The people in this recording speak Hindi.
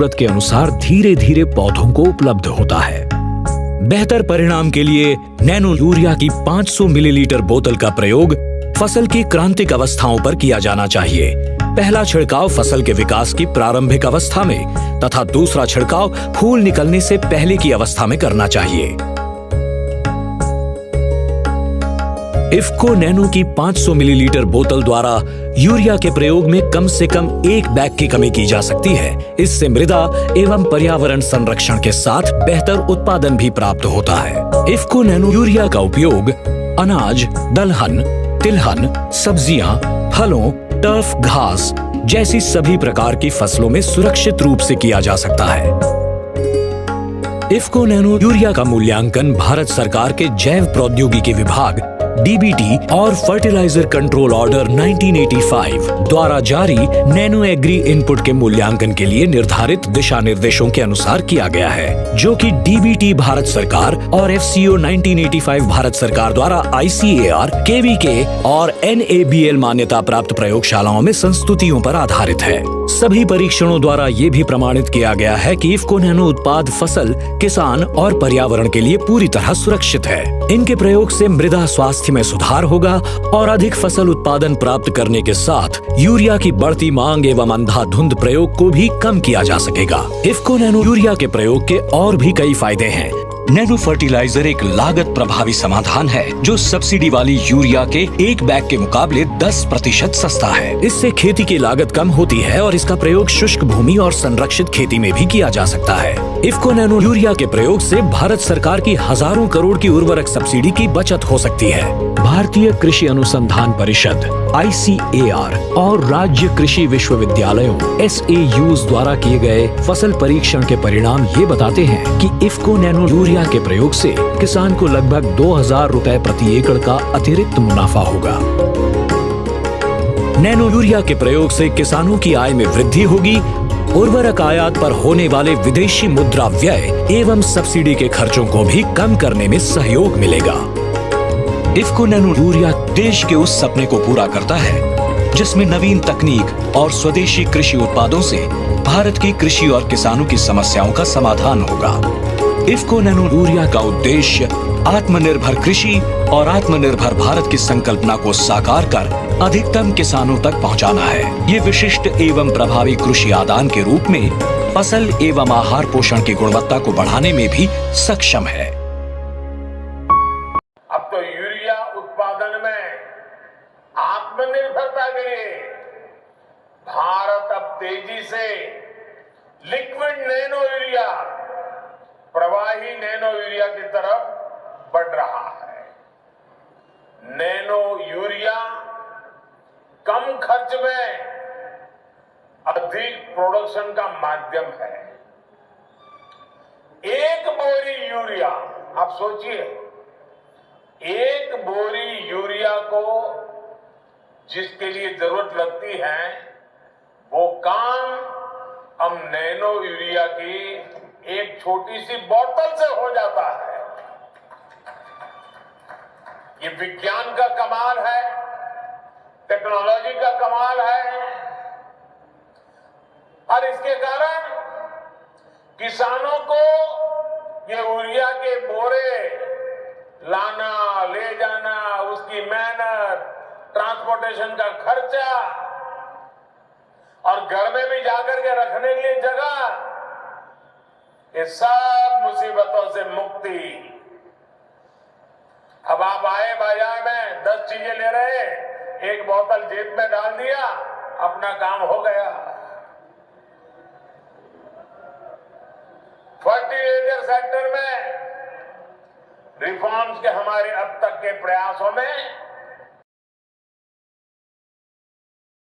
जरूरत के अनुसार धीरे धीरे पौधों को उपलब्ध होता है। बेहतर परिणाम के लिए नैनो यूरिया की 500 मिलीलीटर बोतल का प्रयोग फसल की क्रांतिक अवस्थाओं पर किया जाना चाहिए। पहला छिड़काव फसल के विकास की प्रारंभिक अवस्था में तथा दूसरा छिड़काव फूल निकलने से पहले की अवस्था में करना चाहिए। इफ्को नैनो की 500 मिलीलीटर बोतल द्वारा यूरिया के प्रयोग में कम से कम 1 बैग की कमी की जा सकती है। इससे मृदा एवं पर्यावरण संरक्षण के साथ बेहतर उत्पादन भी प्राप्त होता है। इफ्को नैनो यूरिया का उपयोग अनाज, दलहन, तिलहन, सब्जियां, फलों, टर्फ घास जैसी सभी प्रकार की फसलों में सुरक्षित रूप से किया जा सकता है। इफ्को नैनो यूरिया का मूल्यांकन भारत सरकार के जैव प्रौद्योगिकी विभाग डीबीटी और फर्टिलाइजर कंट्रोल ऑर्डर 1985 द्वारा जारी नैनो एग्री इनपुट के मूल्यांकन के लिए निर्धारित दिशा निर्देशों के अनुसार किया गया है, जो कि डीबीटी भारत सरकार और एफसीओ 1985 भारत सरकार द्वारा आईसीएआर, केवीके और एनएबीएल मान्यता प्राप्त प्रयोगशालाओं में संस्तुतियों पर आधारित है। सभी परीक्षणों द्वारा ये भी प्रमाणित किया गया है कि इफ्को नैनो उत्पाद फसल, किसान और पर्यावरण के लिए पूरी तरह सुरक्षित है। इनके प्रयोग से मृदा स्वास्थ्य में सुधार होगा और अधिक फसल उत्पादन प्राप्त करने के साथ यूरिया की बढ़ती मांग एवं अंधाधुंध प्रयोग को भी कम किया जा सकेगा। इफ्को नैनो यूरिया के प्रयोग के और भी कई फायदे हैं। नैनो फर्टिलाइजर एक लागत प्रभावी समाधान है जो सब्सिडी वाली यूरिया के 1 बैग के मुकाबले 10% सस्ता है। इससे खेती की लागत कम होती है और इसका प्रयोग शुष्क भूमि और संरक्षित खेती में भी किया जा सकता है। इफ्को नैनो यूरिया के प्रयोग से भारत सरकार की हजारों करोड़ की उर्वरक सब्सिडी की बचत हो सकती है। भारतीय कृषि अनुसंधान परिषद आईसीएआर और राज्य कृषि विश्वविद्यालयों एसएयूज द्वारा किए गए फसल परीक्षण के परिणाम ये बताते हैं कि इफ्को नैनो यूरिया के प्रयोग से किसान को लगभग 2000 रुपए प्रति एकड़ का अतिरिक्त मुनाफा होगा। नैनो यूरिया के प्रयोग से किसानों की आय में वृद्धि होगी, उर्वरक आयात पर होने वाले विदेशी मुद्रा व्यय एवं सब्सिडी के खर्चों को भी कम करने में सहयोग मिलेगा। इफ्को नैनो यूरिया देश के उस सपने को पूरा करता है जिसमें नवीन तकनीक और स्वदेशी कृषि उत्पादों से भारत की कृषि और किसानों की समस्याओं का समाधान होगा। इफ्को नैनो यूरिया का उद्देश्य आत्मनिर्भर कृषि और आत्मनिर्भर भारत की संकल्पना को साकार कर अधिकतम किसानों तक पहुंचाना है। ये विशिष्ट एवं प्रभावी कृषि आदान के रूप में फसल एवं आहार पोषण की गुणवत्ता को बढ़ाने में भी सक्षम है। अब तो यूरिया उत्पादन में आत्मनिर्भरता के लिए भारत अब तेजी से लिक्विड नैनो यूरिया, प्रवाही नैनो यूरिया की तरफ बढ़ रहा है। नैनो यूरिया कम खर्च में अधिक प्रोडक्शन का माध्यम है। एक बोरी यूरिया, आप सोचिए, एक बोरी यूरिया को जिसके लिए जरूरत लगती है वो काम हम नैनो यूरिया की एक छोटी सी बोतल से हो जाता है। ये विज्ञान का कमाल है, टेक्नोलॉजी का कमाल है और इसके कारण किसानों को ये यूरिया के बोरे लाना, ले जाना, उसकी मेहनत, ट्रांसपोर्टेशन का खर्चा और घर में भी जाकर के रखने के लिए जगह, ये सब मुसीबतों से मुक्ति। अब आप आए बाजार में 10 चीजें ले रहे, एक बोतल जेब में डाल दिया, अपना काम हो गया। फर्टिलाइजर सेक्टर में रिफॉर्म्स के हमारे अब तक के प्रयासों में